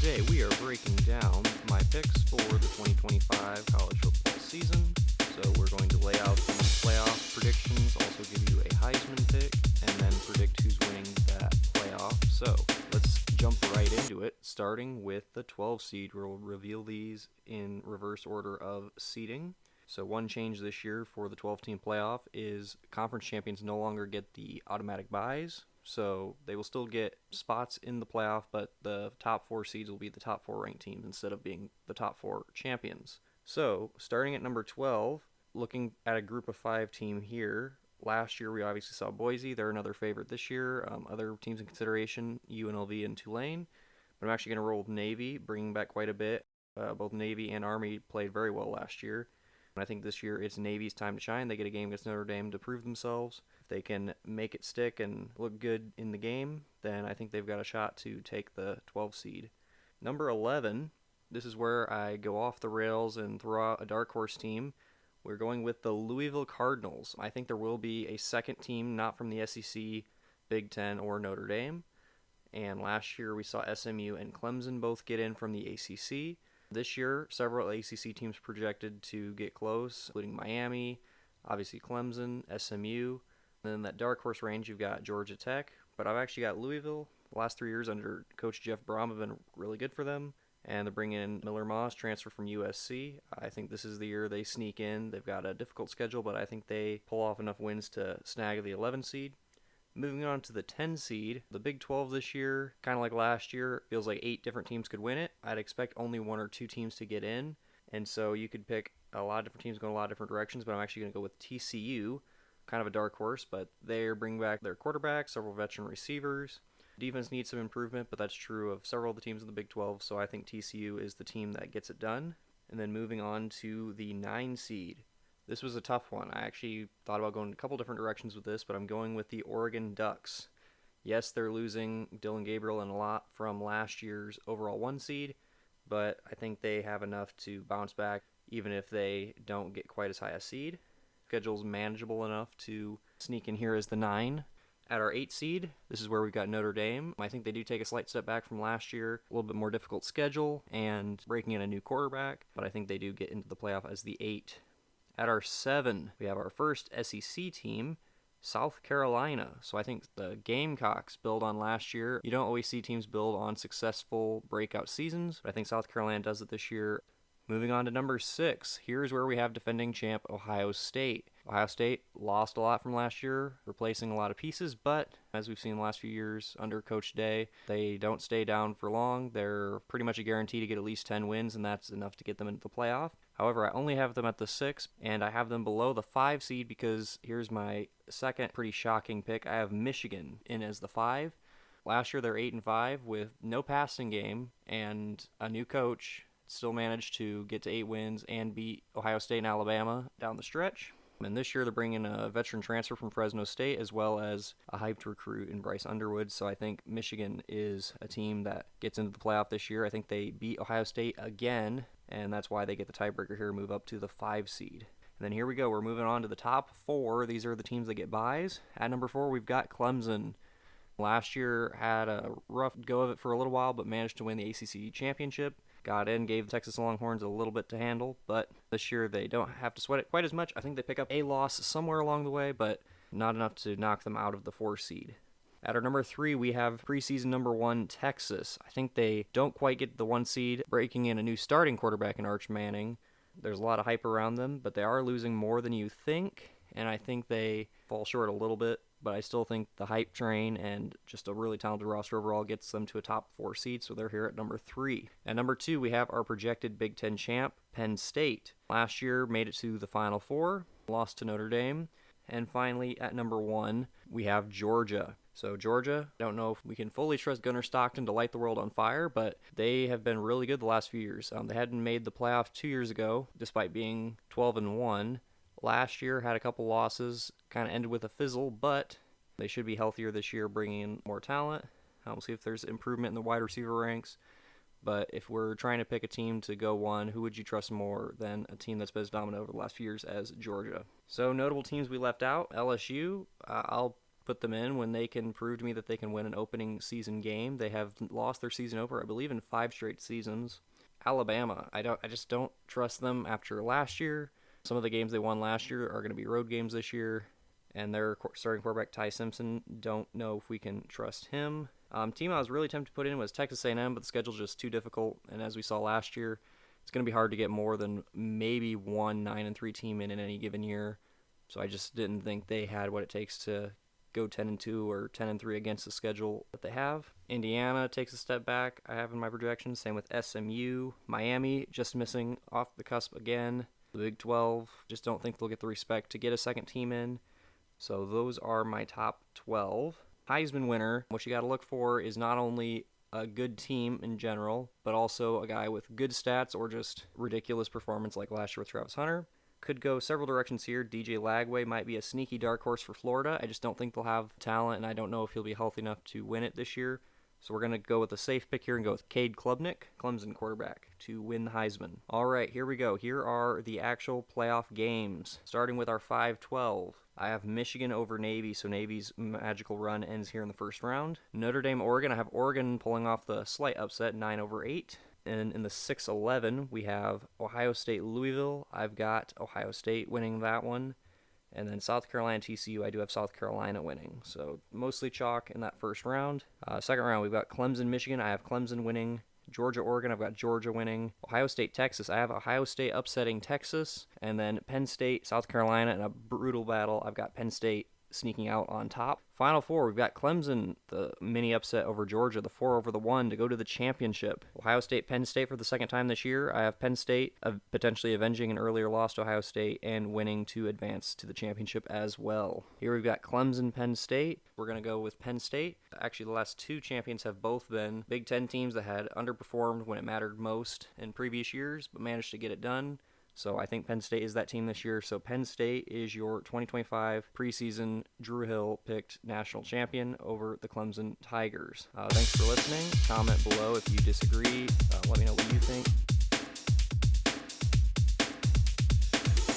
Today we are breaking down my picks for the 2025 college football season. So we're going to lay out the playoff predictions, also give you a Heisman pick, and then predict who's winning that playoff. So let's jump right into it, starting with the 12 seed. We'll reveal these in reverse order of seeding. So one change this year for the 12-team playoff is conference champions no longer get the automatic byes. So they will still get spots in the playoff, but the top 4 seeds will be the top 4 ranked teams instead of being the top 4 champions. So starting at number 12, looking at a group of 5 team here, last year we obviously saw Boise. They're another favorite this year. Other teams in consideration, UNLV and Tulane. But I'm actually going to roll with Navy, bringing back quite a bit. Both Navy and Army played very well last year. And I think this year it's Navy's time to shine. They get a game against Notre Dame to prove themselves. If they can make it stick and look good in the game, then I think they've got a shot to take the 12 seed. Number 11, this is where I go off the rails and throw out a dark horse team. We're going with the Louisville Cardinals. I think there will be a second team not from the SEC, Big Ten, or Notre Dame. And last year we saw SMU and Clemson both get in from the ACC. This year, several ACC teams projected to get close, including Miami, obviously Clemson, SMU. And then that dark horse range, you've got Georgia Tech. But I've actually got Louisville. The last 3 years under Coach Jeff Brom have been really good for them. And they're bringing in Miller Moss, transfer from USC. I think this is the year they sneak in. They've got a difficult schedule, but I think they pull off enough wins to snag the 11 seed. Moving on to the 10 seed, the Big 12 this year, kind of like last year, feels like 8 different teams could win it. I'd expect only 1 or 2 teams to get in, and so you could pick a lot of different teams going a lot of different directions, but I'm actually going to go with TCU, kind of a dark horse, but they're bringing back their quarterback, several veteran receivers. Defense needs some improvement, but that's true of several of the teams in the Big 12, so I think TCU is the team that gets it done. And then moving on to the 9 seed. This was a tough one. I actually thought about going a couple different directions with this, but I'm going with the Oregon Ducks. Yes, they're losing Dylan Gabriel and a lot from last year's overall 1 seed, but I think they have enough to bounce back even if they don't get quite as high a seed. Schedule's manageable enough to sneak in here as the 9. At our 8 seed, this is where we've got Notre Dame. I think they do take a slight step back from last year, a little bit more difficult schedule and breaking in a new quarterback, but I think they do get into the playoff as the 8. At our 7, we have our first SEC team, South Carolina. So I think the Gamecocks build on last year. You don't always see teams build on successful breakout seasons, but I think South Carolina does it this year. Moving on to number 6, here's where we have defending champ Ohio State. Ohio State lost a lot from last year, replacing a lot of pieces, but as we've seen the last few years under Coach Day, they don't stay down for long. They're pretty much a guarantee to get at least 10 wins, and that's enough to get them into the playoff. However, I only have them at the 6, and I have them below the 5 seed because here's my second pretty shocking pick. I have Michigan in as the 5. Last year they're 8-5 with no passing game and a new coach. Still managed to get to 8 wins and beat Ohio State and Alabama down the stretch. And this year they're bringing a veteran transfer from Fresno State as well as a hyped recruit in Bryce Underwood. So I think Michigan is a team that gets into the playoff this year. I think they beat Ohio State again, and that's why they get the tiebreaker here, move up to the 5 seed. And then here we go. We're moving on to the top 4. These are the teams that get byes. At number 4, we've got Clemson. Last year had a rough go of it for a little while, but managed to win the ACC championship. Got in, gave the Texas Longhorns a little bit to handle, but this year they don't have to sweat it quite as much. I think they pick up a loss somewhere along the way, but not enough to knock them out of the 4 seed. At our number 3, we have preseason number 1, Texas. I think they don't quite get the 1 seed, breaking in a new starting quarterback in Arch Manning. There's a lot of hype around them, but they are losing more than you think, and I think they fall short a little bit. But I still think the hype train and just a really talented roster overall gets them to a top 4 seed, so they're here at number 3. At number 2, we have our projected Big Ten champ, Penn State. Last year made it to the Final Four, lost to Notre Dame. And finally, at number 1, we have Georgia. So Georgia, I don't know if we can fully trust Gunnar Stockton to light the world on fire, but they have been really good the last few years. They hadn't made the playoff 2 years ago, despite being 12-1. Last year had a couple losses, kind of ended with a fizzle, but they should be healthier this year, bringing in more talent. We'll see if there's improvement in the wide receiver ranks. But if we're trying to pick a team to go 1, who would you trust more than a team that's been as dominant over the last few years as Georgia? So notable teams we left out, LSU, I'll put them in when they can prove to me that they can win an opening season game. They have lost their season opener, I believe, in 5 straight seasons. Alabama, I just don't trust them after last year. Some of the games they won last year are going to be road games this year, and their starting quarterback Ty Simpson, don't know if we can trust him. Team I was really tempted to put in was Texas A&M, but the schedule's just too difficult, and as we saw last year, it's going to be hard to get more than maybe one 9-3 team in any given year. So I just didn't think they had what it takes to go 10-2 or 10-3 against the schedule that they have. Indiana takes a step back, I have in my projections. Same with SMU. Miami just missing off the cusp again. The Big 12, just don't think they'll get the respect to get a second team in. So those are my top 12. Heisman winner, what you got to look for is not only a good team in general, but also a guy with good stats or just ridiculous performance like last year with Travis Hunter. Could go several directions here. DJ Lagway might be a sneaky dark horse for Florida. I just don't think they'll have talent, and I don't know if he'll be healthy enough to win it this year. So we're going to go with a safe pick here and go with Cade Klubnik, Clemson quarterback, to win the Heisman. All right, here we go. Here are the actual playoff games. Starting with our 5-12. I have Michigan over Navy, so Navy's magical run ends here in the first round. Notre Dame, Oregon. I have Oregon pulling off the slight upset, 9/8. And in the 6-11, we have Ohio State, Louisville. I've got Ohio State winning that one. And then South Carolina, TCU, I do have South Carolina winning. So mostly chalk in that first round. Second round, we've got Clemson, Michigan. I have Clemson winning. Georgia, Oregon, I've got Georgia winning. Ohio State, Texas, I have Ohio State upsetting Texas. And then Penn State, South Carolina in a brutal battle. I've got Penn State sneaking out on top. Final four, we've got Clemson, the mini upset over Georgia, the 4-1 to go to the championship. Ohio State, Penn State for the second time this year. I have Penn State potentially avenging an earlier loss to Ohio State and winning to advance to the championship as well. Here we've got Clemson, Penn State. We're going to go with Penn State. Actually, the last 2 champions have both been Big Ten teams that had underperformed when it mattered most in previous years, but managed to get it done. So I think Penn State is that team this year. So Penn State is your 2025 preseason Drew Hill picked national champion over the Clemson Tigers. Thanks for listening. Comment below if you disagree. Let me know what you think.